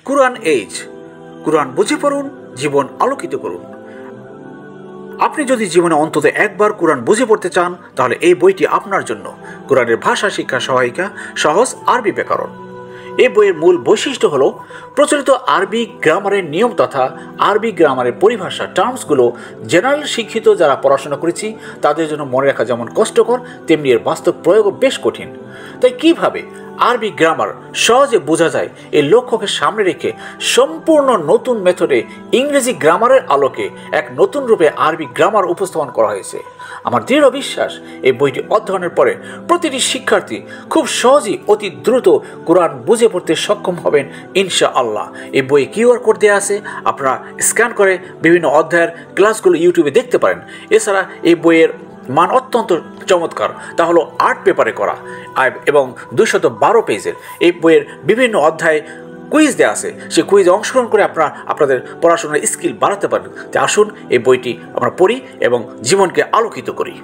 কুরআন age, কুরআন বুঝে পড়ুন, জীবন আলোকিত করুন। আপনি যদি জীবনে অন্তত একবার কুরআন বুঝে পড়তে চান তাহলে এই বইটি আপনার জন্য। কুরআনের ভাষা শিক্ষা সহায়িকা, সহজ আরবি ব্যাকরণ। এই বইয়ের মূল বৈশিষ্ট্য হলো প্রচলিত আরবি গ্রামারের নিয়ম তথা আরবি গ্রামারের পরিভাষা টার্মসগুলো জেনারেল শিক্ষিত যারা পড়াশোনা করেছি তাদের জন্য মনে রাখা যেমন কষ্টকর, তেমনি এর বাস্তব প্রয়োগও বেশ কঠিন। তাই কিভাবে আরবি গ্রামার সহজে বোঝা যায় এই লক্ষ্যকে সামনে রেখে সম্পূর্ণ নতুন মেথডে ইংরেজি গ্রামারের আলোকে এক নতুন রূপে আরবি গ্রামার উপস্থাপন করা হয়েছে। আমার দৃঢ় বিশ্বাস এই বইটি অধ্যয়নের পরে প্রতিটি শিক্ষার্থী খুব সহজেই অতি দ্রুত কোরআন বুঝে পড়তে সক্ষম হবেন ইনশাআল্লাহ। এই বইয়ে কিউআর কোড দেওয়া আছে, আপনারা স্ক্যান করে বিভিন্ন অধ্যায়ের ক্লাসগুলো ইউটিউবে দেখতে পারেন। এছাড়া এই বইয়ের মান অত্যন্ত চমৎকার, তা হলো আর্ট পেপারে করা এবং 212 পেজের। এই বইয়ের বিভিন্ন অধ্যায়ে কুইজ দেওয়া আছে, সেই কুইজে অংশগ্রহণ করে আপনারা আপনাদের পড়াশোনার স্কিল বাড়াতে পারেন। তাই আসুন এই বইটি আমরা পড়ি এবং জীবনকে আলোকিত করি।